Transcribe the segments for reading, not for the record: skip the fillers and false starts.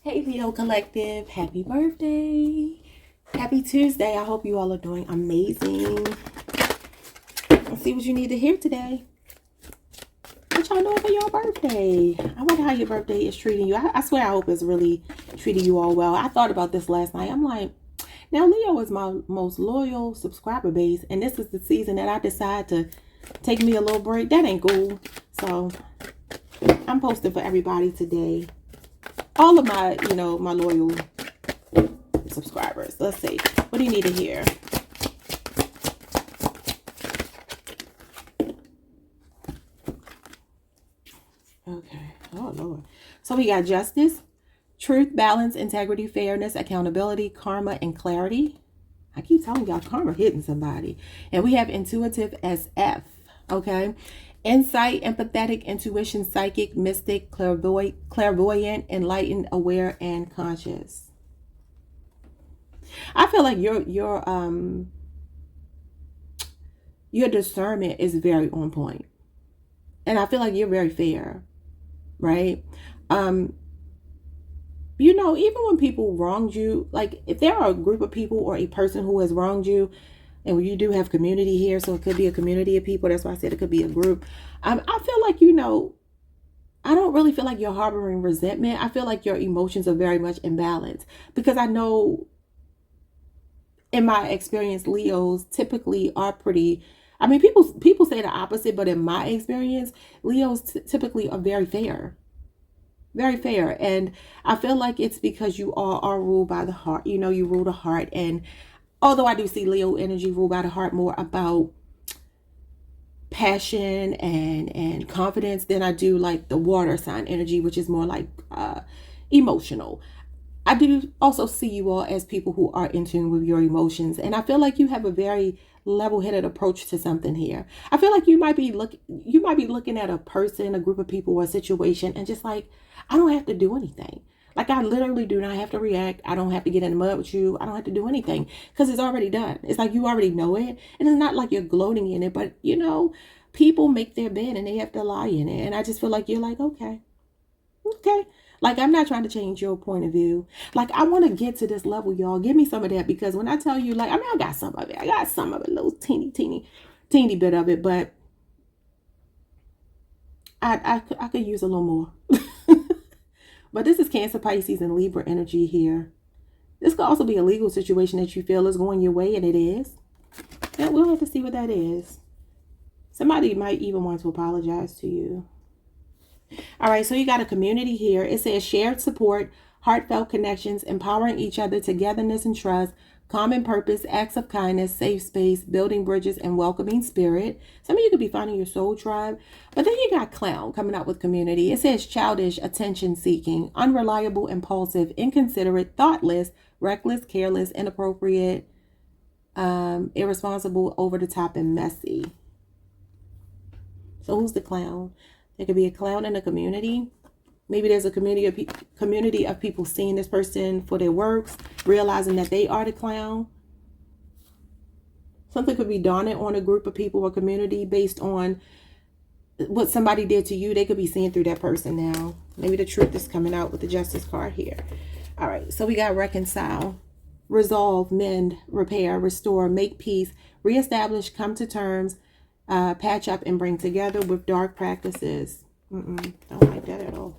Hey Leo Collective, happy birthday. Happy Tuesday. I hope you all are doing amazing. Let's see what you need to hear today. What y'all doing for your birthday? I wonder how your birthday is treating you. I swear I hope it's really treating you all well. I thought about this last night. I'm like, now Leo is my most loyal subscriber base, and this is the season that I decide to take me a little break. That ain't cool. So I'm posting for everybody today. All of my, my loyal subscribers. Let's see. What do you need to hear? Okay. Oh, Lord. So we got justice, truth, balance, integrity, fairness, accountability, karma, and clarity. I keep telling y'all, karma hitting somebody. And we have intuitive as F. Okay. Insight, empathetic, intuition, psychic, mystic, clairvoyant, enlightened, aware, and conscious. I feel like your discernment is very on point. And I feel like you're very fair, right? Even when people wronged you, like if there are a group of people or a person who has wronged you, and you do have community here, so it could be a community of people. That's why I said it could be a group. I feel like, I don't really feel like you're harboring resentment. I feel like your emotions are very much in balance. Because I know, in my experience, Leos typically are pretty... I mean, people say the opposite, but in my experience, Leos typically are very fair. Very fair. And I feel like it's because you all are ruled by the heart. You rule the heart. And although I do see Leo energy ruled by the heart more about passion and confidence than I do like the water sign energy, which is more like emotional. I do also see you all as people who are in tune with your emotions. And I feel like you have a very level-headed approach to something here. I feel like you might be looking at a person, a group of people, or a situation, and just like, I don't have to do anything. Like, I literally do not have to react. I don't have to get in the mud with you. I don't have to do anything because it's already done. It's like you already know it. And it's not like you're gloating in it, but people make their bed and they have to lie in it. And I just feel like you're like, okay. Like, I'm not trying to change your point of view. Like, I want to get to this level, y'all. Give me some of that, because when I tell you, like, I mean, I got some of it. A little teeny bit of it, but I could use a little more. But this is Cancer, Pisces, and Libra energy here. This could also be a legal situation that you feel is going your way, and it is. And we'll have to see what that is. Somebody might even want to apologize to you. All right, so you got a community here. It says shared support, heartfelt connections, empowering each other, togetherness and trust, common purpose, acts of kindness, safe space, building bridges, and welcoming spirit. Some of you could be finding your soul tribe. But then you got clown coming out with community. It says childish, attention seeking, unreliable, impulsive, inconsiderate, thoughtless, reckless, careless, inappropriate, irresponsible, over the top, and messy. So who's the clown? There could be a clown in a community. Maybe there's a community of people seeing this person for their works, realizing that they are the clown. Something could be dawning on a group of people or community based on what somebody did to you. They could be seeing through that person now. Maybe the truth is coming out with the Justice card here. All right, so we got reconcile, resolve, mend, repair, restore, make peace, reestablish, come to terms, patch up, and bring together with dark practices. Don't like that at all.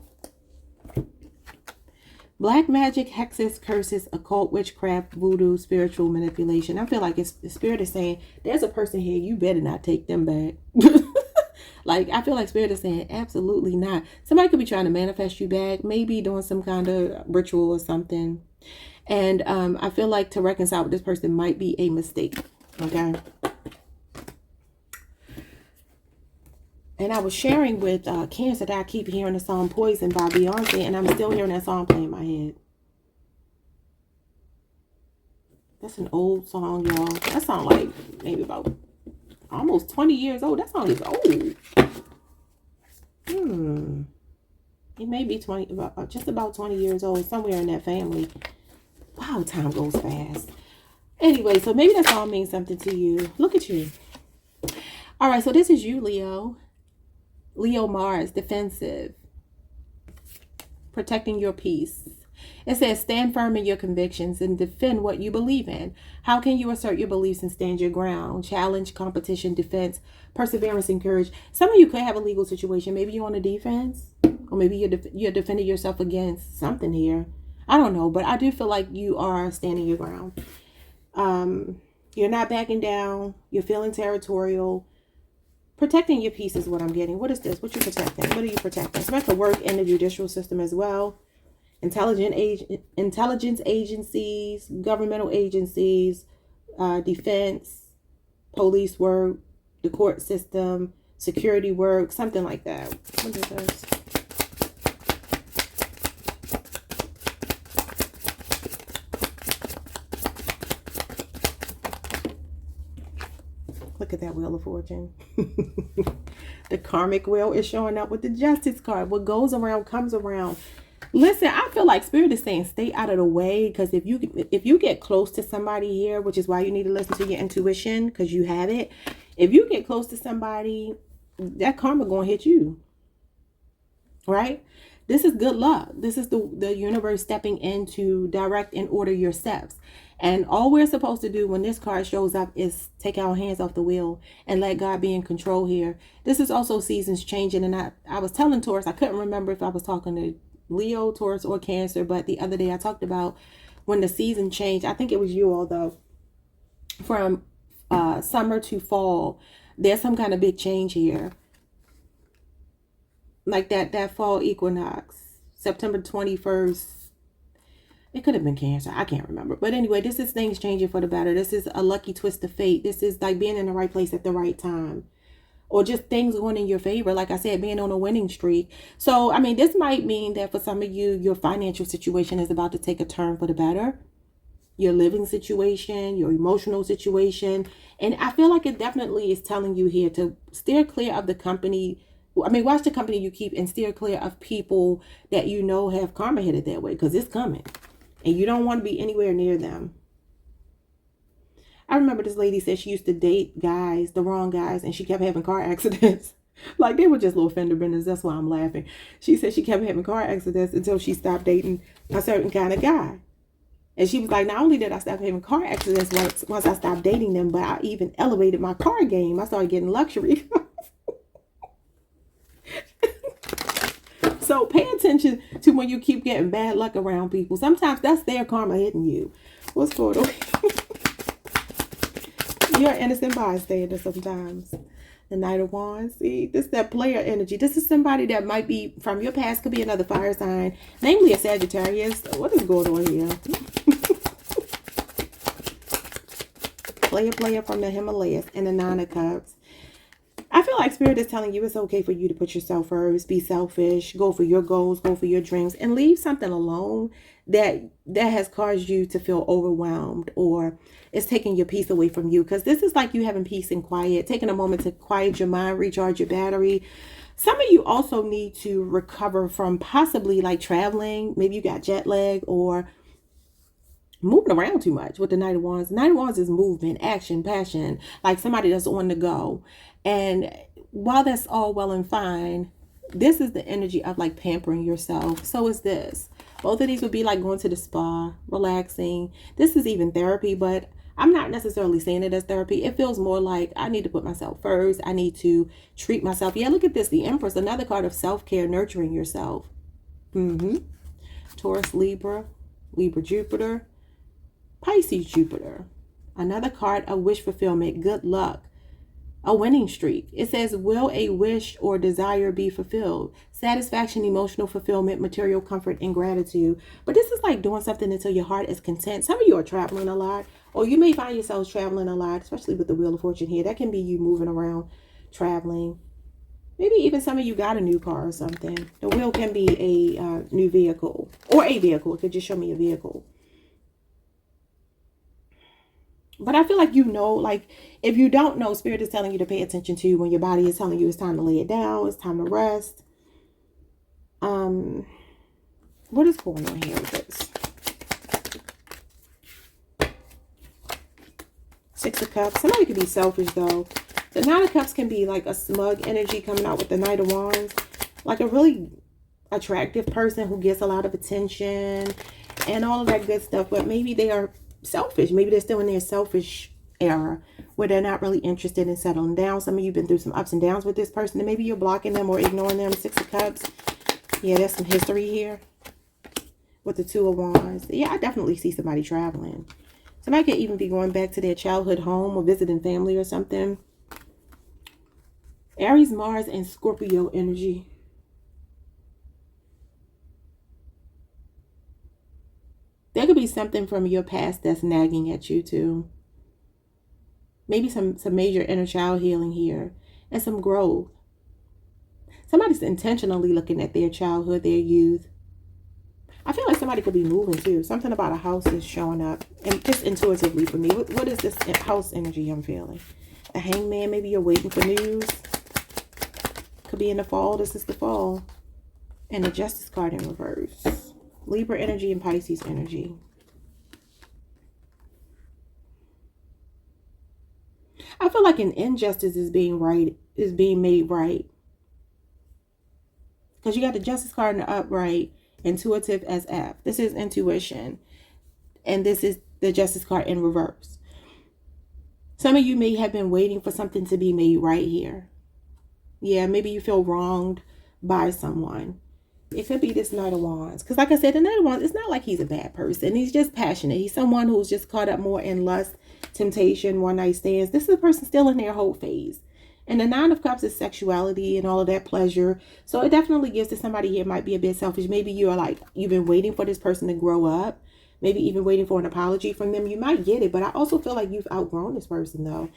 Black magic, hexes, curses, occult, witchcraft, voodoo, spiritual manipulation. I feel like the spirit is saying, there's a person here, you better not take them back. Like, I feel like spirit is saying, absolutely not. Somebody could be trying to manifest you back, maybe doing some kind of ritual or something. And I feel like to reconcile with this person might be a mistake. Okay. And I was sharing with Cancer that I keep hearing the song Poison by Beyonce, and I'm still hearing that song play in my head. That's an old song, y'all. That song like maybe about almost 20 years old. That song is old. It may be just about 20 years old, somewhere in that family. Wow, time goes fast. Anyway, so maybe that song means something to you. Look at you. All right, so this is you, Leo. Leo Mars, defensive, protecting your peace. It says, stand firm in your convictions and defend what you believe in. How can you assert your beliefs and stand your ground? Challenge, competition, defense, perseverance, and courage. Some of you could have a legal situation. Maybe you're on the defense, or maybe you're defending yourself against something here. I don't know, but I do feel like you are standing your ground. You're not backing down. You're feeling territorial. Protecting your peace is what I'm getting. What is this? What you protecting? What are you protecting? It's about to work in the judicial system as well. Intelligence agencies, governmental agencies, defense, police work, the court system, security work, something like that. What is this? Look at that Wheel of Fortune. The karmic wheel is showing up with the Justice card. What goes around comes around. Listen, I feel like Spirit is saying stay out of the way, because if you get close to somebody here, which is why you need to listen to your intuition, because you have it. If you get close to somebody, that karma gonna hit you, right? This is good luck. This is the universe stepping in to direct and order your steps. And all we're supposed to do when this card shows up is take our hands off the wheel and let God be in control here. This is also seasons changing. And I was telling Taurus, I couldn't remember if I was talking to Leo, Taurus, or Cancer, but the other day I talked about when the season changed. I think it was you all, though. From summer to fall, there's some kind of big change here. Like that fall equinox, September 21st. It could have been Cancer. I can't remember. But anyway, this is things changing for the better. This is a lucky twist of fate. This is like being in the right place at the right time. Or just things going in your favor. Like I said, being on a winning streak. So, I mean, this might mean that for some of you, your financial situation is about to take a turn for the better. Your living situation, your emotional situation. And I feel like it definitely is telling you here to steer clear of the company. I mean, watch the company you keep and steer clear of people that you know have karma headed that way, because it's coming. And you don't want to be anywhere near them. I remember this lady said she used to date guys, the wrong guys, and she kept having car accidents. Like, they were just little fender benders. That's why I'm laughing. She said she kept having car accidents until she stopped dating a certain kind of guy. And she was like, not only did I stop having car accidents once I stopped dating them, but I even elevated my car game. I started getting luxury. So pay attention to when you keep getting bad luck around people. Sometimes that's their karma hitting you. What's going on? You're an innocent bystander sometimes. The Knight of Wands. See, this is that player energy. This is somebody that might be from your past. Could be another fire sign. Namely a Sagittarius. What is going on here? Player from the Himalayas. And the Nine of Cups. I feel like Spirit is telling you it's okay for you to put yourself first, be selfish, go for your goals, go for your dreams, and leave something alone that has caused you to feel overwhelmed or is taking your peace away from you. Because this is like you having peace and quiet, taking a moment to quiet your mind, recharge your battery. Some of you also need to recover from possibly like traveling. Maybe you got jet lag or moving around too much with the Knight of Wands. The Knight of Wands is movement, action, passion, like somebody that's on the go. And while that's all well and fine, this is the energy of like pampering yourself. So is this. Both of these would be like going to the spa, relaxing. This is even therapy, but I'm not necessarily saying it as therapy. It feels more like I need to put myself first. I need to treat myself. Yeah, look at this. The Empress, another card of self-care, nurturing yourself. Taurus, Libra, Jupiter, Pisces, Jupiter. Another card of wish fulfillment, good luck. A winning streak. It says, will a wish or desire be fulfilled? Satisfaction, emotional fulfillment, material comfort, and gratitude. But this is like doing something until your heart is content. Some of you are traveling a lot, or you may find yourselves traveling a lot, especially with the Wheel of Fortune here. That can be you moving around, traveling. Maybe even some of you got a new car or something. The wheel can be a new vehicle or a vehicle. It could just show me a vehicle. But I feel like you know, like if you don't know, Spirit is telling you to pay attention to when your body is telling you it's time to lay it down, it's time to rest. What is going on here with this? Six of Cups. Somebody could be selfish though. The Nine of Cups can be like a smug energy coming out with the Knight of Wands. Like a attractive person who gets a lot of attention and all of that good stuff. But maybe they are selfish. Maybe they're still in their selfish era where they're not really interested in settling down. Some of you have been through some ups and downs with this person, and maybe you're blocking them or ignoring them. Six of Cups. Yeah, there's some history here with the Two of Wands. Yeah, I definitely see somebody traveling. Somebody could even be going back to their childhood home or visiting family or something. Aries, Mars, and Scorpio energy. There could be something from your past that's nagging at you too. Maybe some major inner child healing here and some growth. Somebody's intentionally looking at their childhood, their youth. I feel like somebody could be moving too. Something about a house is showing up. And just intuitively for me, what is this house energy I'm feeling? A Hangman, maybe you're waiting for news. Could be in the fall. This is the fall. And the Justice card in reverse. Libra energy and Pisces energy. I feel like an injustice is being made right. Because you got the Justice card in the upright. Intuitive as F. This is intuition. And this is the Justice card in reverse. Some of you may have been waiting for something to be made right here. Yeah, maybe you feel wronged by someone. It could be this Knight of Wands. Because like I said, the Knight of Wands, it's not like he's a bad person. He's just passionate. He's someone who's just caught up more in lust, temptation, one night stands. This is a person still in their hope phase. And the Nine of Cups is sexuality and all of that pleasure. So it definitely gives to somebody here might be a bit selfish. Maybe you're like, you've been waiting for this person to grow up. Maybe even waiting for an apology from them. You might get it, but I also feel like you've outgrown this person though.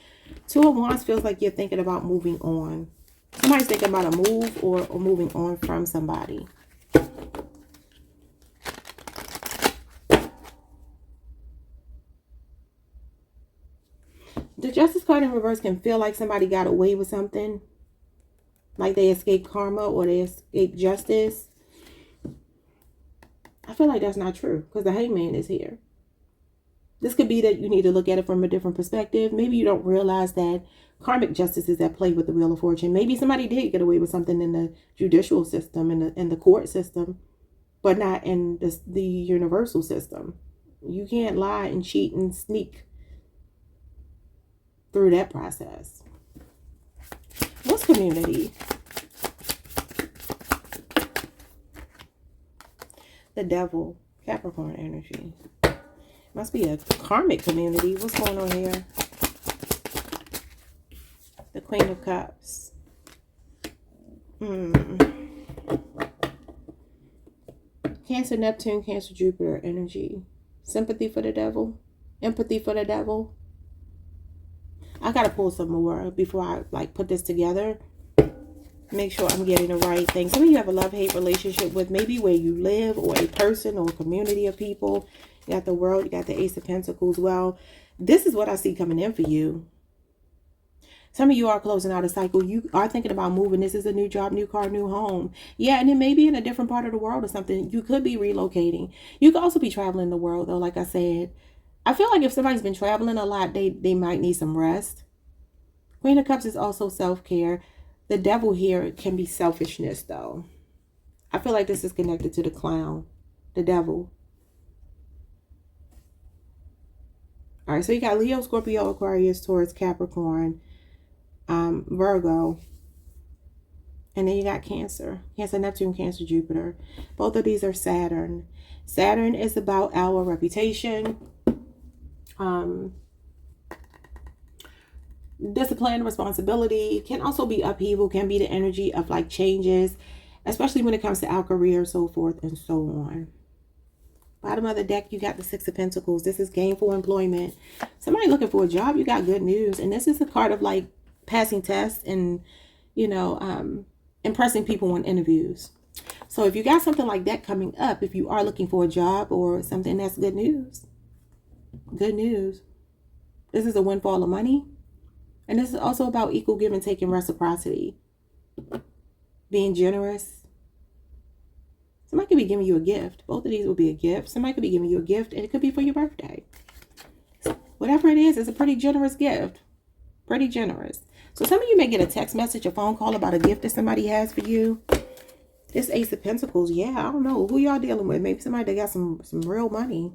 Two of Wands feels like you're thinking about moving on. Somebody's thinking about a move or moving on from somebody. The Justice card in reverse can feel like somebody got away with something. Like they escaped karma or they escaped justice. I feel like that's not true because the Hangman is here. This could be that you need to look at it from a different perspective. Maybe you don't realize that karmic justice is at play with the Wheel of Fortune. Maybe somebody did get away with something in the judicial system, in the court system, but not in the universal system. You can't lie and cheat and sneak through that process. What's community? The Devil, Capricorn energy. Must be a karmic community. What's going on here? The Queen of Cups. Cancer, Neptune, Cancer, Jupiter energy. Sympathy for the devil. Empathy for the devil. I gotta pull some more before I put this together. Make sure I'm getting the right thing. Some of you have a love-hate relationship with maybe where you live or a person or a community of people. You got the World, you got the Ace of Pentacles. Well, this is what I see coming in for you. Some of you are closing out a cycle. You are thinking about moving. This is a new job, new car, new home. Yeah, and it may be in a different part of the world or something. You could be relocating. You could also be traveling the world, though, like I said. I feel like if somebody's been traveling a lot, they might need some rest. Queen of Cups is also self-care. The Devil here can be selfishness, though. I feel like this is connected to the Clown, the Devil. All right, so you got Leo, Scorpio, Aquarius, Taurus, Capricorn, Virgo. And then you got Cancer. Cancer, Neptune, Cancer, Jupiter. Both of these are Saturn. Saturn is about our reputation. Discipline, responsibility. Can also be upheaval. Can be the energy of like changes. Especially when it comes to our career, so forth and so on. Bottom of the deck, you got the Six of Pentacles. This is gainful employment. Somebody looking for a job, you got good news. And this is a card of like passing tests and, you know, impressing people on interviews. So if you got something like that coming up, if you are looking for a job or something, that's good news. Good news. This is a windfall of money. And this is also about equal give and take and reciprocity. Being generous. Somebody could be giving you a gift. Both of these will be a gift. Somebody could be giving you a gift and it could be for your birthday. So whatever it is, it's a pretty generous gift. Pretty generous. So some of you may get a text message, a phone call about a gift that somebody has for you. This Ace of Pentacles, yeah, I don't know who y'all dealing with. Maybe somebody that got some real money,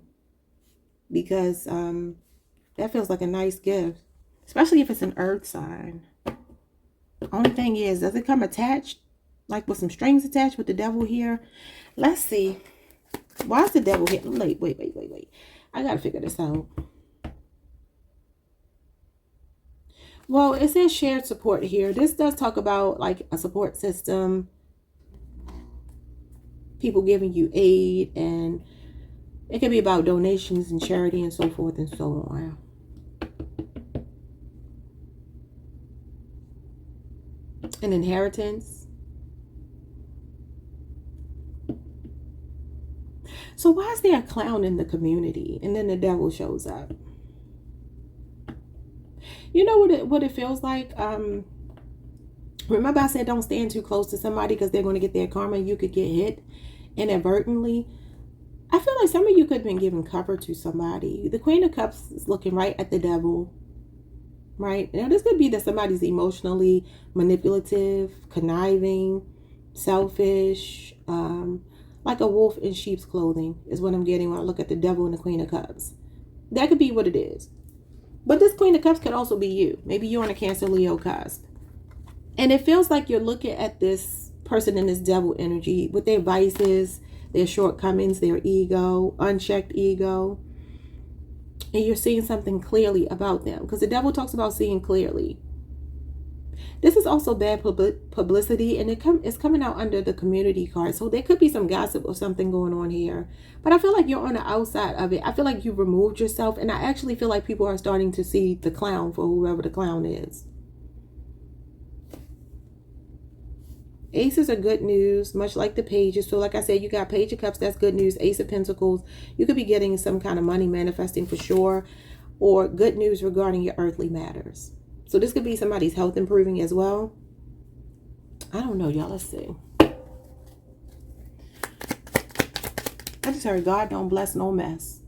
because that feels like a nice gift, especially if it's an earth sign. Only thing is, does it come attached, like with some strings attached with the devil here? Let's see. Why is the devil here? Wait. I gotta figure this out. Well, it says shared support here. This does talk about like a support system, people giving you aid, and it could be about donations and charity and so forth and so on. An inheritance. So why is there a clown in the community and then the devil shows up? You know what it feels like? Remember I said don't stand too close to somebody because they're going to get their karma and you could get hit inadvertently. I feel like some of you could have been giving cover to somebody. The Queen of Cups is looking right at the devil. Right? Now this could be that somebody's emotionally manipulative, conniving, selfish, like a wolf in sheep's clothing is what I'm getting when I look at the devil and the Queen of Cups. That could be what it is. But this Queen of Cups could also be you. Maybe you're on a Cancer Leo cusp. And it feels like you're looking at this person in this devil energy with their vices, their shortcomings, their ego, unchecked ego. And you're seeing something clearly about them. Because the devil talks about seeing clearly. This is also bad publicity, and it's coming out under the community card. So there could be some gossip or something going on here. But I feel like you're on the outside of it. I feel like you removed yourself, and I actually feel like people are starting to see the clown for whoever the clown is. Aces are good news, much like the pages. So like I said, you got Page of Cups, that's good news. Ace of Pentacles, you could be getting some kind of money manifesting for sure, or good news regarding your earthly matters. So this could be somebody's health improving as well. I don't know, y'all. Let's see. I just heard God don't bless no mess.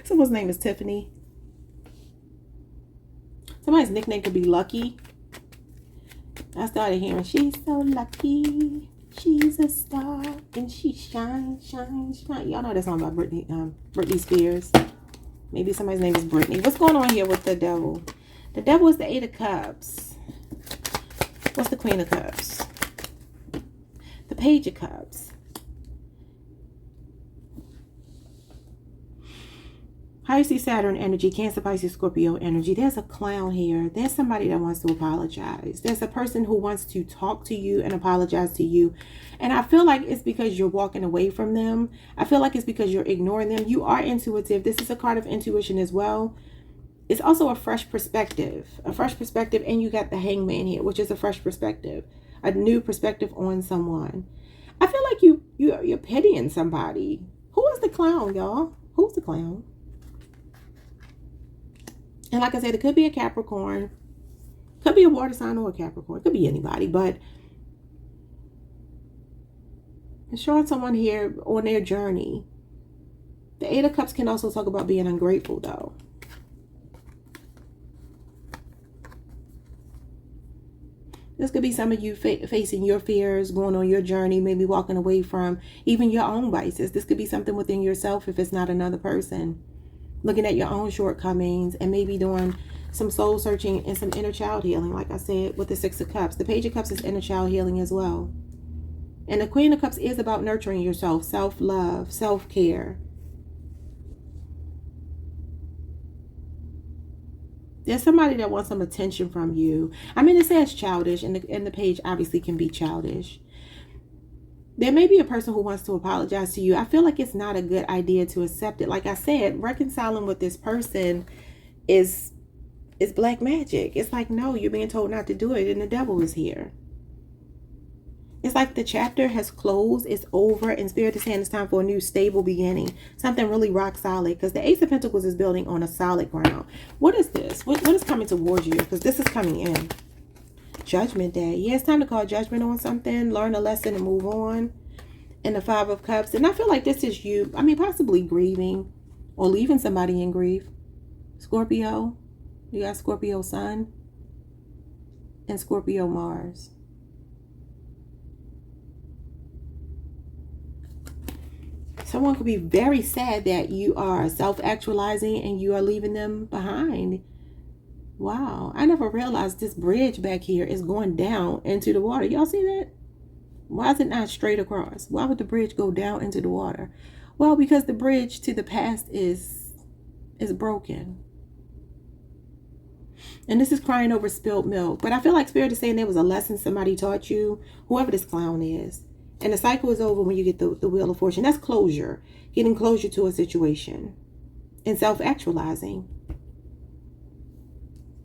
Someone's name is Tiffany. Somebody's nickname could be Lucky. I started hearing, she's so lucky. She's a star and she shines, shines, shines. Y'all know that song about Britney Spears. Maybe somebody's name is Brittany. What's going on here with the devil? The devil is the Eight of Cups. What's the Queen of Cups? The Page of Cups. Pisces, Saturn energy, Cancer, Pisces, Scorpio energy. There's a clown here. There's somebody that wants to apologize. There's a person who wants to talk to you and apologize to you. And I feel like it's because you're walking away from them. I feel like it's because you're ignoring them. You are intuitive. This is a card of intuition as well. It's also a fresh perspective. A fresh perspective. And you got the Hangman here, which is a fresh perspective. A new perspective on someone. I feel like you're pitying somebody. Who is the clown, y'all? Who's the clown? And like I said, it could be a Capricorn. Could be a water sign or a Capricorn. Could be anybody. But it's showing someone here on their journey. The Eight of Cups can also talk about being ungrateful, though. This could be some of you facing your fears, going on your journey, maybe walking away from even your own vices. This could be something within yourself if it's not another person. Looking at your own shortcomings and maybe doing some soul searching and some inner child healing, like I said, with the Six of Cups. The Page of Cups is inner child healing as well. And the Queen of Cups is about nurturing yourself, self-love, self-care. There's somebody that wants some attention from you. I mean, it says childish, and the page obviously can be childish. There may be a person who wants to apologize to you. I feel like it's not a good idea to accept it. Like I said, reconciling with this person is black magic. It's like, no, you're being told not to do it, and the devil is here. It's like the chapter has closed, it's over, and Spirit is saying it's time for a new stable beginning. Something really rock solid, because the Ace of Pentacles is building on a solid ground. What is this? What is coming towards you? Because this is coming in. Judgment Day. Yeah, it's time to call judgment on something, learn a lesson and move on. And the Five of Cups. And I feel like this is you, I mean, possibly grieving or leaving somebody in grief. Scorpio. You got Scorpio Sun and Scorpio Mars. Someone could be very sad that you are self-actualizing and you are leaving them behind. Wow, I never realized this bridge back here is going down into the water. Y'all see that? Why is it not straight across? Why would the bridge go down into the water? Well, because the bridge to the past is broken. And this is crying over spilled milk. But I feel like Spirit is saying there was a lesson somebody taught you, whoever this clown is. And the cycle is over when you get the Wheel of Fortune. That's closure. Getting closure to a situation. And self-actualizing.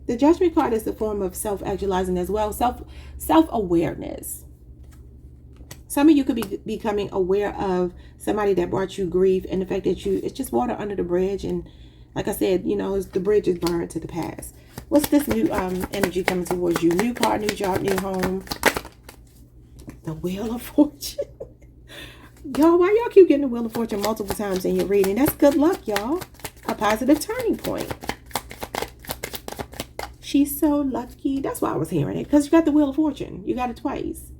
The Judgment card is the form of self-actualizing as well. Self-awareness. Some of you could be becoming aware of somebody that brought you grief and the fact that it's just water under the bridge. And like I said, you know, the bridge is burned to the past. What's this new energy coming towards you? New car, new job, new home. The Wheel of Fortune. Y'all, why y'all keep getting the Wheel of Fortune multiple times in your reading? That's good luck, y'all. A positive turning point. She's so lucky. That's why I was hearing it. Because you got the Wheel of Fortune. You got it twice.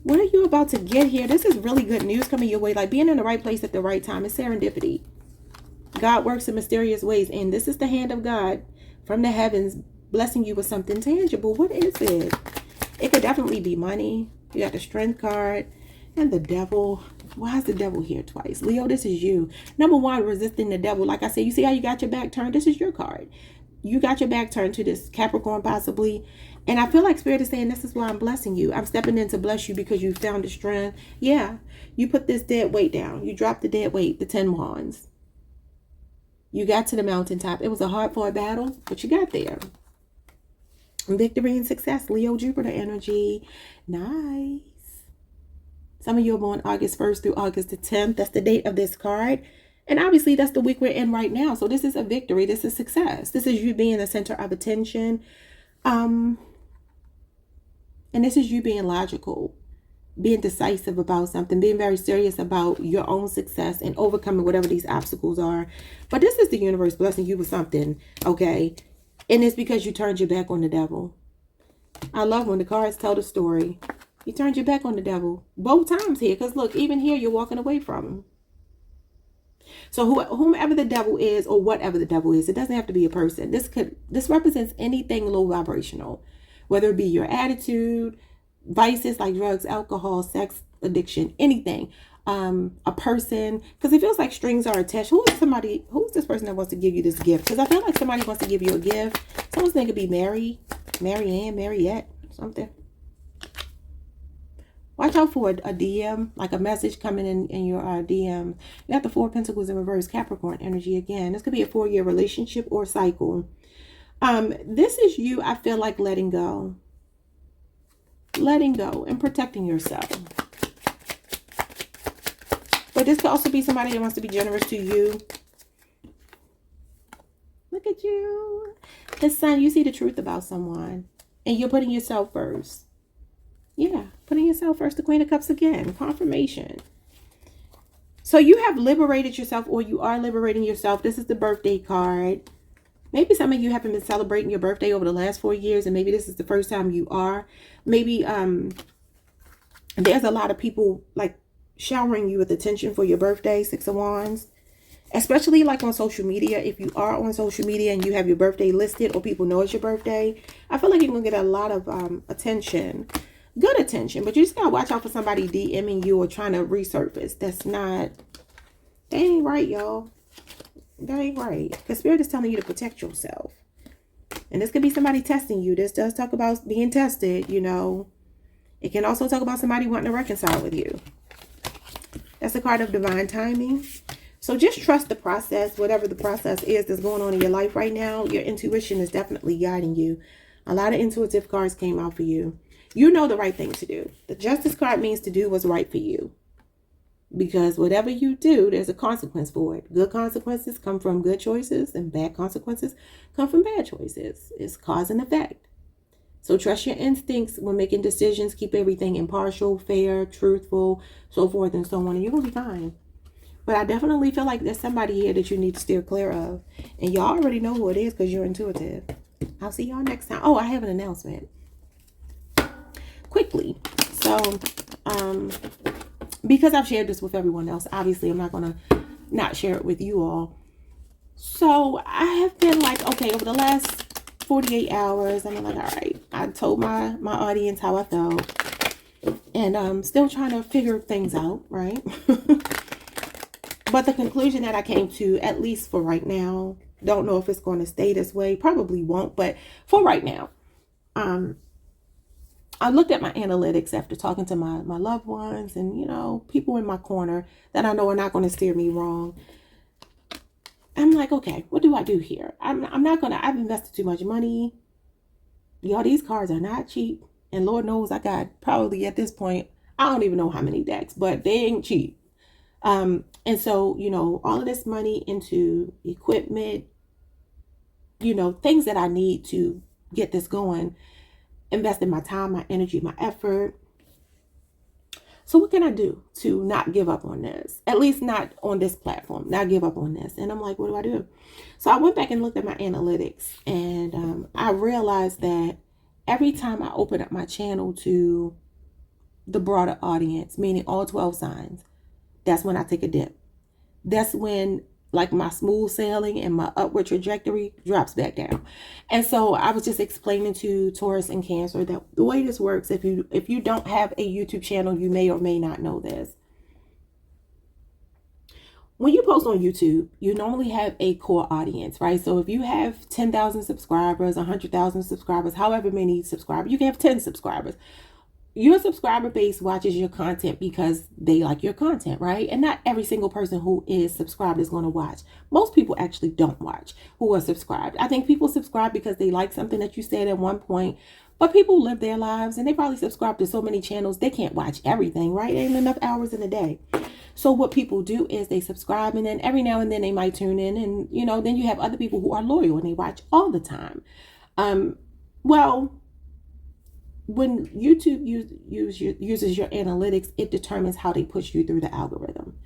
What are you about to get here? This is really good news coming your way. Like being in the right place at the right time. It's serendipity. God works in mysterious ways. And this is the hand of God from the heavens blessing you with something tangible. What is it? It could definitely be money. You got the Strength card and the Devil. Why is the Devil here twice? Leo, this is you. Number one, resisting the devil. Like I said, you see how you got your back turned? This is your card. You got your back turned to this Capricorn possibly. And I feel like Spirit is saying, this is why I'm blessing you. I'm stepping in to bless you because you found the strength. Yeah, you put this dead weight down. You dropped the dead weight, the 10 wands. You got to the mountaintop. It was a hard-fought battle, but you got there. Victory and success. Leo, Jupiter energy. Nice. Some of you are born August 1st through August the 10th. That's the date of this card. And obviously, that's the week we're in right now. So this is a victory. This is success. This is you being the center of attention. And this is you being logical, being decisive about something, being very serious about your own success and overcoming whatever these obstacles are. But this is the universe blessing you with something, okay? And it's because you turned your back on the devil. I love when the cards tell the story. You turned your back on the devil both times here. Because look, even here, you're walking away from him. So whomever the devil is or whatever the devil is, it doesn't have to be a person. This represents anything low vibrational, whether it be your attitude, vices like drugs, alcohol, sex addiction, anything. A person, because it feels like strings are attached. Who's this person that wants to give you this gift? Because I feel like somebody wants to give you a gift. Someone's name could be Mary, Marianne, Mariette, something. Watch out for a DM, like a message coming in your DM. You got the 4 of Pentacles in reverse, Capricorn energy again. This could be a 4-year relationship or cycle. This is you, I feel like letting go. Letting go and protecting yourself. But this could also be somebody that wants to be generous to you. Look at you. The Sun, you see the truth about someone. And you're putting yourself first. Yeah, putting yourself first. The Queen of Cups again. Confirmation. So you have liberated yourself, or you are liberating yourself. This is the birthday card. Maybe some of you haven't been celebrating your birthday over the last 4 years, and maybe this is the first time you are. Maybe there's a lot of people like showering you with attention for your birthday, 6 of Wands. Especially like on social media. If you are on social media and you have your birthday listed or people know it's your birthday, I feel like you're going to get a lot of attention. Good attention, but you just gotta watch out for somebody DMing you or trying to resurface. That ain't right, y'all. That ain't right. Because Spirit is telling you to protect yourself. And this could be somebody testing you. This does talk about being tested, you know. It can also talk about somebody wanting to reconcile with you. That's a card of divine timing. So just trust the process, whatever the process is that's going on in your life right now. Your intuition is definitely guiding you. A lot of intuitive cards came out for you. You know the right thing to do. The Justice card means to do what's right for you. Because whatever you do, there's a consequence for it. Good consequences come from good choices, and bad consequences come from bad choices. It's cause and effect. So trust your instincts when making decisions. Keep everything impartial, fair, truthful, so forth and so on. And you're going to be fine. But I definitely feel like there's somebody here that you need to steer clear of. And y'all already know who it is because you're intuitive. I'll see y'all next time. Oh, I have an announcement. Quickly. So, because I've shared this with everyone else, obviously I'm not going to not share it with you all. So I have been like, okay, over the last 48 hours, I'm like, all right, I told my audience how I felt, and I'm still trying to figure things out, right? But the conclusion that I came to, at least for right now, don't know if it's going to stay this way, probably won't, but for right now, I looked at my analytics after talking to my loved ones and, you know, people in my corner that I know are not going to steer me wrong. I'm like, okay, what do I do here? I'm not going to, I've invested too much money. Y'all, these cards are not cheap. And Lord knows I got probably at this point, I don't even know how many decks, but they ain't cheap. And so, you know, all of this money into equipment, you know, things that I need to get this going, investing my time, my energy, my effort. So what can I do to not give up on this? At least not on this platform, not give up on this. And I'm like, what do I do? So I went back and looked at my analytics, and I realized that every time I open up my channel to the broader audience, meaning all 12 signs, that's when I take a dip. That's when like my smooth sailing and my upward trajectory drops back down. And so I was just explaining to Taurus and Cancer that the way this works, if you don't have a YouTube channel, you may or may not know this. When you post on YouTube, you normally have a core audience, right? So if you have 10,000 subscribers, 100,000 subscribers, however many subscribers, you can have 10 subscribers. Your subscriber base watches your content because they like your content, right? And not every single person who is subscribed is going to watch. Most people actually don't watch who are subscribed. I think people subscribe because they like something that you said at one point, but people live their lives and they probably subscribe to so many channels, they can't watch everything, right? There ain't enough hours in a day. So what people do is they subscribe, and then every now and then they might tune in, and, you know, then you have other people who are loyal and they watch all the time. Well, when YouTube uses your analytics, it determines how they push you through the algorithm.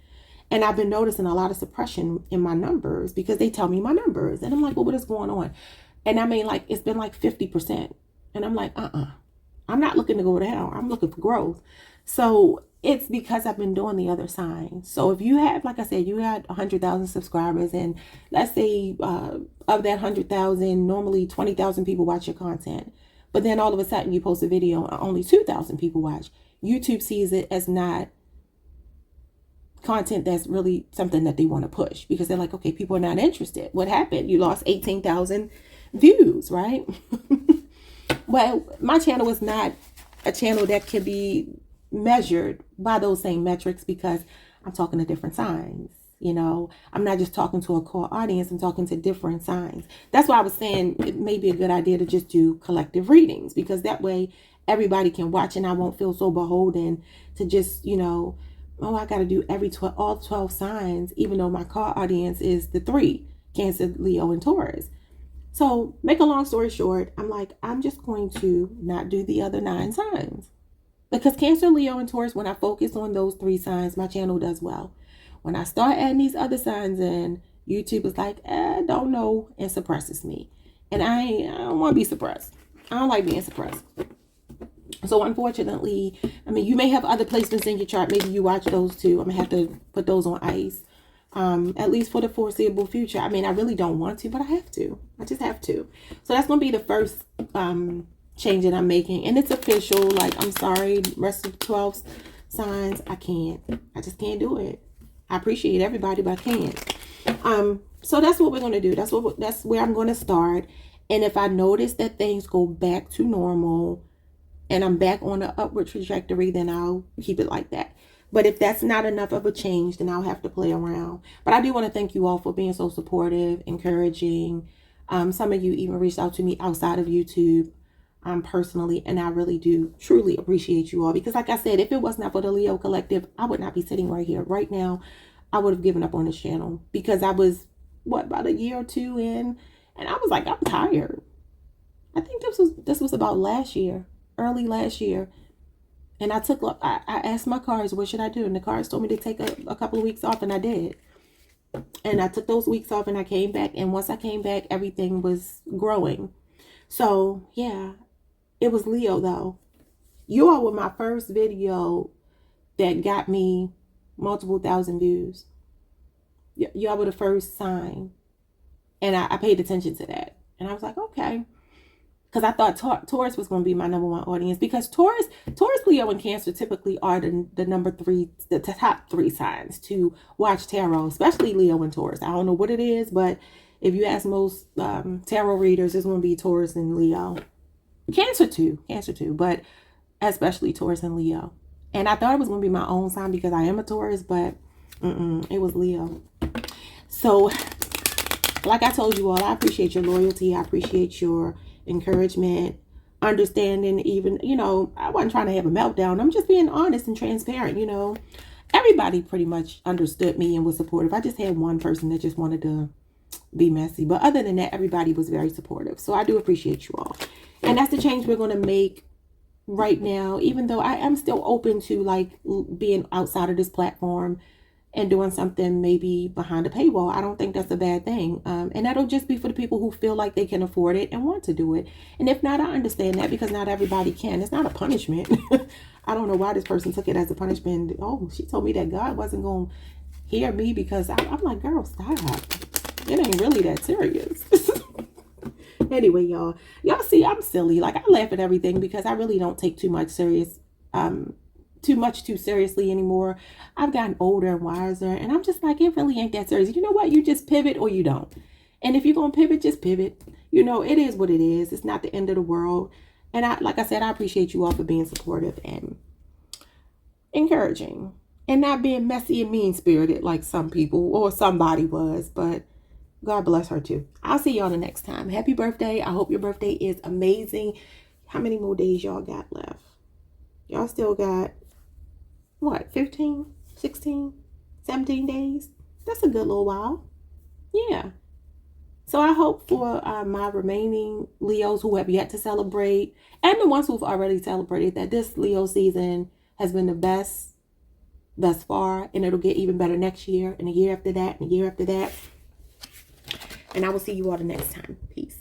And I've been noticing a lot of suppression in my numbers because they tell me my numbers. And I'm like, well, what is going on? And I mean, like, it's been like 50%. And I'm like, I'm not looking to go down. I'm looking for growth. So it's because I've been doing the other signs. So if you have, like I said, you had 100,000 subscribers, and let's say of that 100,000, normally 20,000 people watch your content. But then all of a sudden you post a video and only 2,000 people watch. YouTube sees it as not content that's really something that they want to push, because they're like, okay, people are not interested. What happened? You lost 18,000 views, right? Well, my channel is not a channel that can be measured by those same metrics because I'm talking to different signs. You know, I'm not just talking to a core audience, I'm talking to different signs. That's why I was saying it may be a good idea to just do collective readings, because that way everybody can watch and I won't feel so beholden to just, you know, oh, I got to do all 12 signs, even though my core audience is the 3, Cancer, Leo, and Taurus. So make a long story short, I'm like, I'm just going to not do the other 9 signs, because Cancer, Leo, and Taurus, when I focus on those 3 signs, my channel does well. When I start adding these other signs in, YouTube is like, don't know, and suppresses me. And I don't want to be suppressed. I don't like being suppressed. So unfortunately, I mean, you may have other placements in your chart. Maybe you watch those too. I'm going to have to put those on ice, at least for the foreseeable future. I mean, I really don't want to, but I have to. I just have to. So that's going to be the first change that I'm making. And it's official. Like, I'm sorry, rest of the 12 signs, I just can't do it. I appreciate everybody, but I can't. So that's what we're going to do. That's where I'm going to start. And if I notice that things go back to normal and I'm back on the upward trajectory, then I'll keep it like that. But if that's not enough of a change, then I'll have to play around. But I do want to thank you all for being so supportive, encouraging. Some of you even reached out to me outside of YouTube personally, and I really do truly appreciate you all, because like I said, if it was not for the Leo Collective, I would not be sitting right here right now. I would have given up on this channel, because I was about a year or 2 in, and I was like, I'm tired. I think this was about last year, early last year, and I asked my cards, what should I do? And the cards told me to take a couple of weeks off, and I did. And I took those weeks off, and I came back, and once I came back, everything was growing. So yeah, it was Leo though. You all were my first video that got me multiple thousand views. Y'all were the first sign. And I paid attention to that. And I was like, okay. Because I thought Taurus was going to be my number one audience. Because Taurus, Leo, and Cancer typically are the number three, the top three signs to watch tarot, especially Leo and Taurus. I don't know what it is, but if you ask most tarot readers, it's going to be Taurus and Leo. Cancer too, but especially Taurus and Leo. And I thought it was going to be my own sign because I am a Taurus, but it was Leo. So, like I told you all, I appreciate your loyalty. I appreciate your encouragement, understanding. Even, I wasn't trying to have a meltdown. I'm just being honest and transparent. Everybody pretty much understood me and was supportive. I just had one person that just wanted to be messy. But other than that, everybody was very supportive. So I do appreciate you all. And that's the change we're going to make right now, even though I am still open to like being outside of this platform and doing something maybe behind a paywall. I don't think that's a bad thing. And that'll just be for the people who feel like they can afford it and want to do it. And if not, I understand that because not everybody can. It's not a punishment. I don't know why this person took it as a punishment. Oh, she told me that God wasn't going to hear me because I'm like, girl, stop. It ain't really that serious. Anyway, y'all see I'm silly. Like I laugh at everything because I really don't take too much too seriously anymore. I've gotten older and wiser, and I'm just like, it really ain't that serious. You know what? You just pivot or you don't. And if you're going to pivot, just pivot. It is what it is. It's not the end of the world. And like I said, I appreciate you all for being supportive and encouraging and not being messy and mean-spirited like some people or somebody was, but God bless her too. I'll see y'all the next time. Happy birthday. I hope your birthday is amazing. How many more days y'all got left? Y'all still got, 15, 16, 17 days? That's a good little while. Yeah. So I hope for my remaining Leos who have yet to celebrate and the ones who've already celebrated that this Leo season has been the best thus far, and it'll get even better next year and the year after that and the year after that. And I will see you all the next time. Peace.